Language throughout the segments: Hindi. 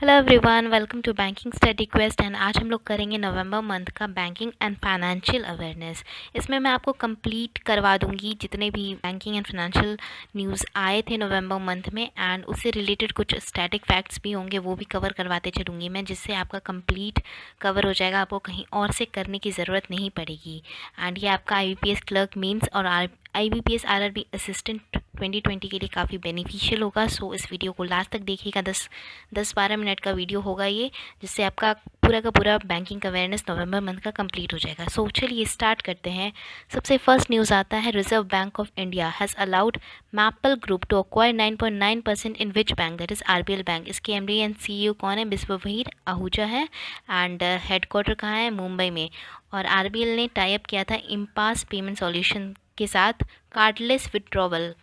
Hello everyone, welcome to banking study quest. And आज हम लोग करेंगे नवंबर मंथ का बैंकिंग एंड फाइनेंशियल अवेयरनेस। इसमें मैं आपको कंप्लीट करवा दूंगी जितने भी बैंकिंग एंड फाइनेंशियल न्यूज़ आए थे नवंबर मंथ में, एंड उससे रिलेटेड कुछ स्टैटिक फैक्ट्स भी होंगे, वो भी कवर करवाते चलूँगी मैं, जिससे आपका कंप्लीट कवर हो जाएगा। आपको कहीं और से करने की ज़रूरत नहीं पड़ेगी। एंड ये आपका IBPS क्लर्क मीन्स और IBPS RRB असिस्टेंट 2020 के लिए काफ़ी बेनिफिशियल होगा। सो इस वीडियो को लास्ट तक देखिएगा। 10-12 मिनट का वीडियो होगा ये, जिससे आपका पूरा का पूरा बैंकिंग अवेयरनेस नवंबर मंथ का कंप्लीट हो जाएगा। सो चलिए स्टार्ट करते हैं। सबसे फर्स्ट न्यूज़ आता है, Reserve bank of India has allowed Maple group to acquire 9.9% in which bank, that is RBL bank. इसके MD एंड CEO कौन है? बिस्वभीर आहूजा है। एंड हेडक्वार्टर कहाँ है? मुंबई में। और RBL ने टाइप किया था इम्पास पेमेंट सॉल्यूशन के साथ कार्डलेस विड्रॉवल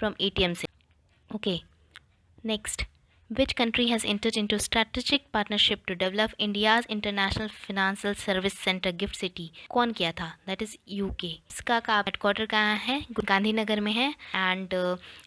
फ्रॉम ATM से। Okay, next, which country has entered into strategic partnership to develop India's international financial service center GIFT City? कौन किया था? That is UK। इसका का हेडक्वार्टर कहाँ है? गांधीनगर में है। एंड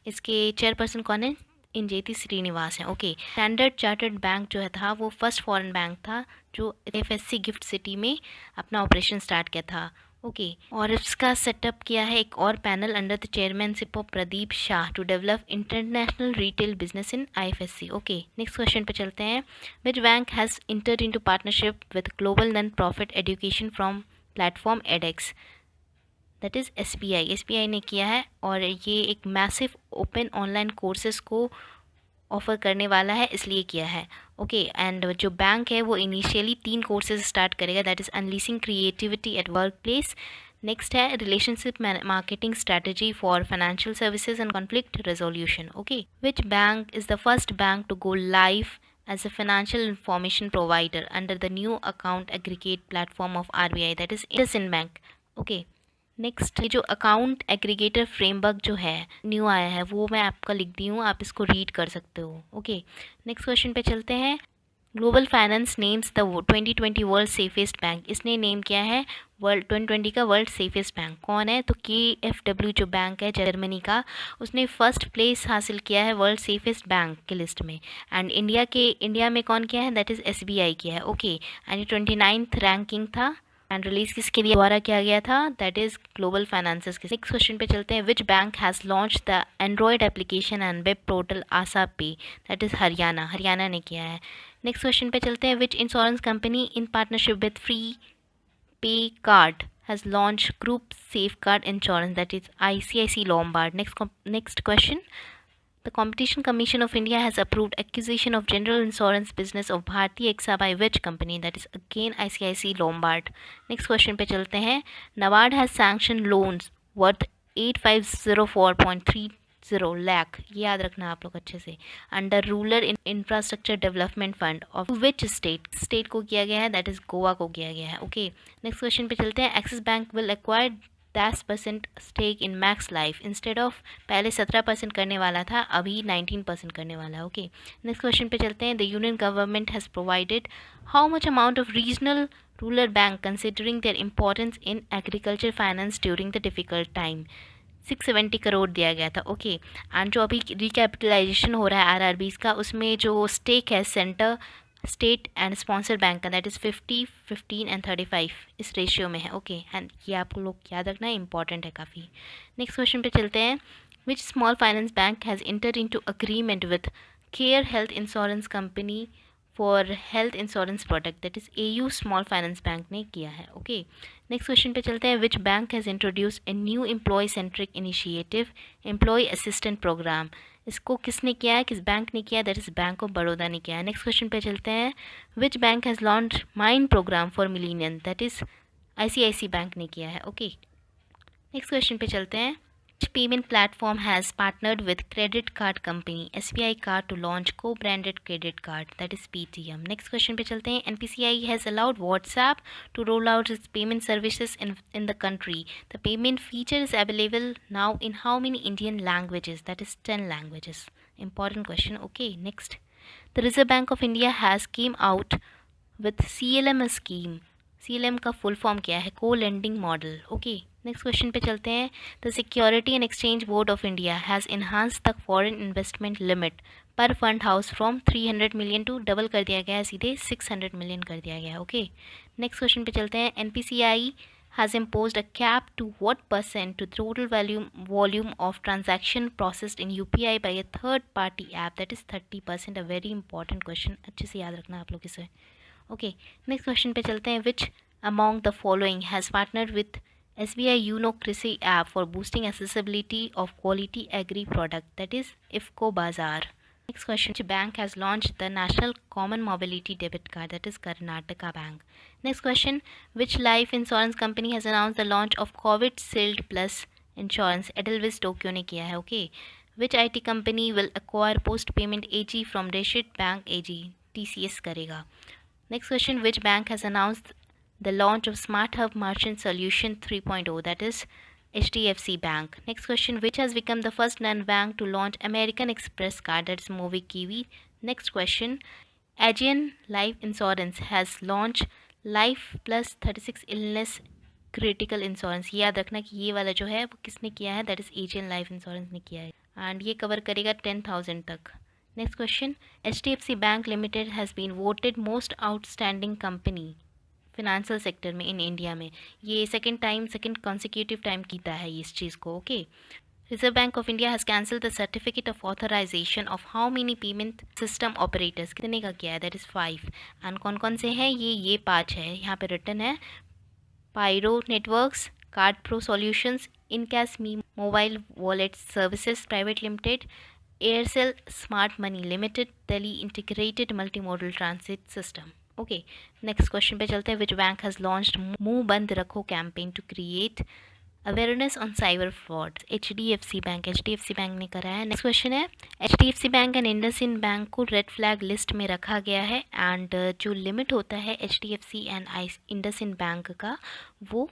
इसके चेयरपर्सन कौन है? इंजेती श्रीनिवास है। ओके, स्टैंडर्ड चार्टर्ड बैंक जो है था वो फर्स्ट फॉरेन बैंक था जो FSC गिफ्ट सिटी में अपना ऑपरेशन स्टार्ट किया था। ओके, और इसका सेटअप किया है एक और panel under the chairmanship of Pradeep Shah to develop international retail business in IFSC। Okay, next question पे चलते हैं। Which bank has entered into partnership with global non profit education from platform edX, that is SBI ने किया है। और ये एक मैसिव ओपन ऑनलाइन कोर्सेज को ऑफ़र करने वाला है, इसलिए किया है। ओके, एंड जो बैंक है वो इनिशियली 3 कोर्सेज स्टार्ट करेगा, that is unleashing creativity at work place. Next है relationship marketing strategy for financial services and conflict resolution. Okay, which bank is the first bank to go live as a financial information provider under the new account aggregate platform of RBI, that is IndusInd Bank। Okay, next, ये जो अकाउंट एग्रीगेटर फ्रेमवर्क जो है न्यू आया है वो मैं आपका लिख दी हूँ, आप इसको रीड कर सकते हो। ओके, नेक्स्ट क्वेश्चन पे चलते हैं। Global finance names the 2020 world safest bank. इसने नेम किया है वर्ल्ड 2020 का वर्ल्ड सेफेस्ट बैंक। कौन है? तो KfW जो बैंक है जर्मनी का, उसने फर्स्ट प्लेस हासिल किया है वर्ल्ड सेफेस्ट बैंक के लिस्ट में। एंड इंडिया में कौन किया है? दैट इज़ SBI किया है। ओके, एंड 29th रैंकिंग था एंड रिलीज किसके द्वारा किया गया था? दैट इज ग्लोबल फाइनेंसेस के। नेक्स्ट क्वेश्चन पे चलते हैं। Which bank has launch the android application and web portal Asha पे, दैट इज हरियाणा ने किया है। नेक्स्ट क्वेश्चन पे चलते हैं। Which insurance company in partnership with free pay card has launch group safe card insurance, that is ICICI Lombard। Next question, the Competition Commission of India has approved acquisition of general insurance business of Bharti AXA by which company? That is again ICICI Lombard। Next question पे चलते हैं। NABARD has sanctioned loans worth 8504.30 lakh, ये याद रखना आप लोग अच्छे से, under rural infrastructure development fund of which state को किया गया है? दैट इज गोवा को किया गया है। ओके, नेक्स्ट क्वेश्चन पे चलते हैं। Axis Bank will acquire 10% stake in Max Life, instead of पहले 17% करने वाला था, अभी 19% करने वाला है। ओके, नेक्स्ट क्वेश्चन पे चलते हैं। The union government has provided how much amount of regional rural bank considering their importance in agriculture finance during the difficult time? 670 crore दिया गया था। ओके, एंड जो अभी रिकैपिटलाइजेशन हो रहा है RRBs का, उसमें जो स्टेक है centre state and sponsor bank का, दैट इज़ 50, 15 एंड 35 इस रेशियो में है। ओके, एंड ये आप लोग याद रखना है, इंपॉर्टेंट है काफ़ी। नेक्स्ट क्वेश्चन पे चलते हैं। Which small finance bank has enter into agreement with care health insurance company for health insurance product, that is AU small finance bank ने किया है। ओके, नेक्स्ट क्वेश्चन पे चलते हैं। Which bank has introduce a new employ centric initiative employ assistant programme, इसको किसने किया है? किस बैंक ने किया है? That is bank of Baroda ने किया है। नेक्स्ट क्वेश्चन पे चलते हैं। Which bank has launch mind program for millennial, that is ICICI bank ने किया है। ओके, नेक्स्ट क्वेश्चन पे चलते हैं। Which payment platform has partnered with credit card company SBI Card to launch co-branded credit card, that is PTM? Next question पे चलते हैं। NPCI has allowed WhatsApp to roll out its payment services in the country. The payment feature is available now in how many Indian languages? That is 10 languages. Important question. Okay, next. The Reserve Bank of India has came out with CLM scheme. CLM का फुल फॉर्म क्या है? Co lending model. Okay, next question पे चलते हैं। The security and exchange board of India has enhance the foreign investment limit per fund house from 300 million to double कर दिया गया है, सीधे 600 मिलियन कर दिया गया है। ओके, नेक्स्ट क्वेश्चन पे चलते हैं। NPCI has imposed a cap to what percent to total volume of transaction processed in UPI by a third party app, that is 30%, a very important question, अच्छे से याद रखना आप लोग इसे। ओके, नेक्स्ट क्वेश्चन पे चलते हैं। Which among the following has partnered with SBI YONO Krishi app for boosting accessibility of quality agri product, that is IFCO Bazaar. Next question, which bank has launched the National Common Mobility Debit Card, that is Karnataka Bank. Next question, which life insurance company has announced the launch of COVID Shield Plus insurance? Edelweiss Tokyo ने किया है। Okay, which IT company will acquire post payment AG from Rashid Bank AG? TCS करेगा। Next question, which bank has announced the launch of Smart Hub Merchant Solution 3.0, that is HDFC Bank. Next question, which has become the first non-bank to launch American Express card, that is MobiKiwi. Next question, Aegean Life Insurance has launched Life Plus 36 Illness Critical Insurance. ये याद रखना कि ये वाला जो है वो किसने किया है, that is Aegean Life Insurance ने किया है, and ये कवर करेगा 10,000 तक। Next question, HDFC Bank Limited has been voted most outstanding company financial sector में इन इंडिया में। ये सेकंड कॉन्सिक्यूटिव टाइम कीता है इस चीज़ को। Okay, reserve bank of India has cancel the certificate of authorisation of how many payment system operators, कितने का किया है, दैट इज़ 5। एंड कौन कौन से हैं ये 5 है, यहाँ पे रिटर्न है। Pyro networks, card pro solutions, Incash me mobile wallet services private limited, Aircel smart money limited, Delhi integrated multi model transit system. Okay, next question पे चलते हैं। विच बैंक हैज़ लॉन्च्ड मुंह बंद रखो campaign to create awareness on cyber fraud? HDFC bank ने करा है। नेक्स्ट क्वेश्चन है, HDFC bank and IndusInd bank को रेड फ्लैग लिस्ट में रखा गया है, एंड जो लिमिट होता है HDFC एंड इंडसइंड बैंक का वो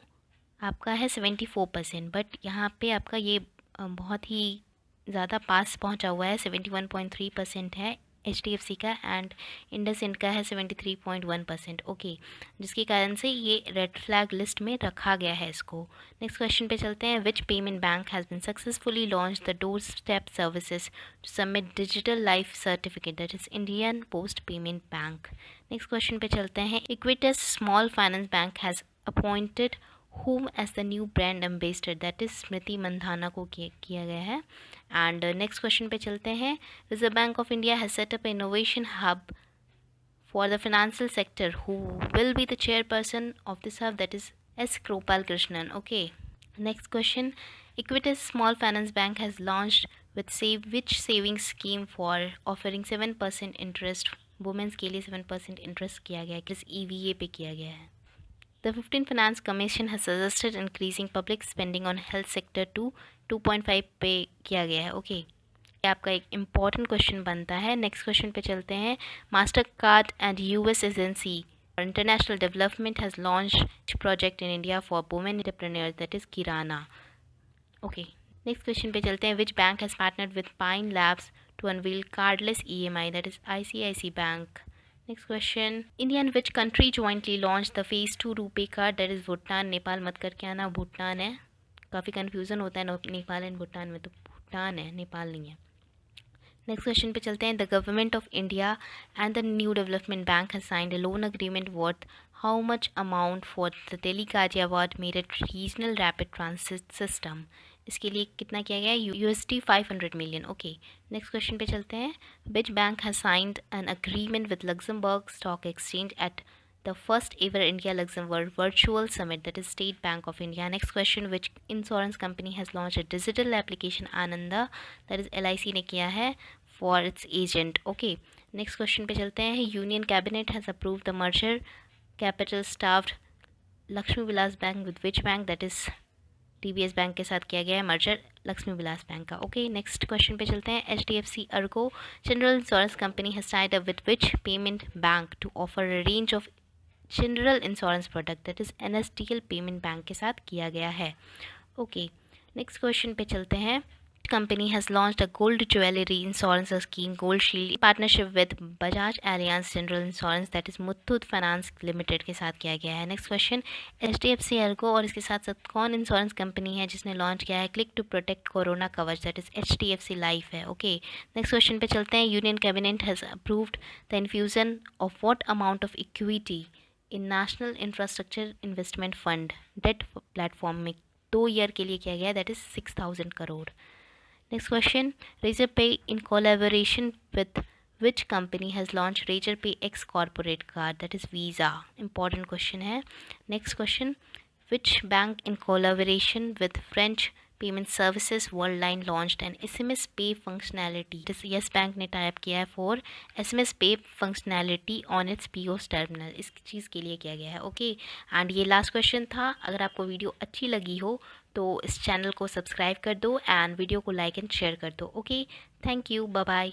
आपका है 74%, बट यहाँ पे आपका ये बहुत ही ज़्यादा पास पहुँचा हुआ है, 71.3% है HDFC का, एंड इंडसइंड का है 73.1%। ओके, जिसके कारण से ये रेड फ्लैग लिस्ट में रखा गया है इसको। नेक्स्ट क्वेश्चन पे चलते हैं। Which payment bank has been successfully launch the doorstep services to submit digital life certificate, that is Indian post payment bank. Next question पे चलते हैं। Equitas small finance bank has appointed whom as the new brand ambassador, that is Smriti Mandhana को किया गया है। एंड नेक्स्ट क्वेश्चन पे चलते हैं। Reserve bank of India has set up innovation hub for the financial sector, who will be the chairperson of this hub, that is S. Krupal Krishnan. Okay, next question, Equitas Small Finance Bank has launched with which savings scheme for offering 7% interest, women's के लिए 7% इंटरेस्ट किया गया है, किस EVA पे किया गया है। The 15th Finance Commission has suggested increasing public spending on health sector to 2.5 पे किया गया है। ओके, ये आपका एक इम्पॉर्टेंट क्वेश्चन बनता है। नेक्स्ट क्वेश्चन पे चलते हैं। Mastercard and US agency for international development has launch project in India for women entrepreneurs, that is Kirana. Okay, next question पे चलते हैं। Which bank has partnered with Pine Labs to unveil cardless EMI, that is ICICI bank. Next question, India and which country jointly launch the phase 2 RuPay card, that is Bhutan. Nepal मत करके आना, भूटान है, काफ़ी कन्फ्यूज़न होता है नेपाल एंड भूटान में, तो भूटान है, नेपाल नहीं है। नेक्स्ट क्वेश्चन पे चलते हैं। The government of India and the new development bank has signed a loan agreement worth how much amount for the Delhi Ghaziabad Meerut regional rapid transit system? इसके लिए कितना किया गया है? USD 500 million. Okay, next question पे चलते हैं। Which bank has signed an agreement with Luxembourg stock exchange at the first ever India Luxembourg virtual summit, that is State Bank of India? Next question, which insurance company has launched a digital application Ananda, that is LIC ने किया है for its agent? Okay, next question पे चलते हैं। Union Cabinet has approved the merger capital staffed Lakshmi Vilas bank with which bank, that is TBS bank के साथ किया गया है मर्जर लक्ष्मी विलास बैंक का। ओके, नेक्स्ट क्वेश्चन पे चलते हैं। HDFC Ergo general insurance company has tied up with which payment bank to offer a range of general insurance product, that is NSDL payment bank के साथ किया गया है। ओके, नेक्स्ट क्वेश्चन पे चलते हैं। Which company has launched a gold jewelry insurance scheme, Gold Shield, in partnership with Bajaj Allianz General Insurance, that is Muthoot Finance Limited के साथ किया गया है। नेक्स्ट क्वेश्चन, HDFC ERGO और इसके साथ साथ कौन इंश्योरेंस कंपनी है जिसने लॉन्च किया है click to protect corona Kavach, that is HDFC life है। ओके, नेक्स्ट क्वेश्चन पे चलते हैं। Union cabinet has approved the infusion of what amount of equity in national infrastructure investment fund debt platform में 2 ईयर के लिए किया गया है, दैट इज 6,000 crore. Next question, Razorpay in collaboration with which company has launched Razorpay X corporate card, that is Visa? Important question है। Next question, which bank in collaboration with French payment services Worldline launched an SMS pay functionality? This Yes Bank ने टाइप किया है for SMS pay functionality on its POS terminal, इस चीज़ के लिए किया गया है। ओके, एंड ये लास्ट क्वेश्चन था। अगर आपको वीडियो अच्छी लगी हो तो इस चैनल को सब्सक्राइब कर दो एंड वीडियो को लाइक एंड शेयर कर दो। Okay, thank you, bye bye.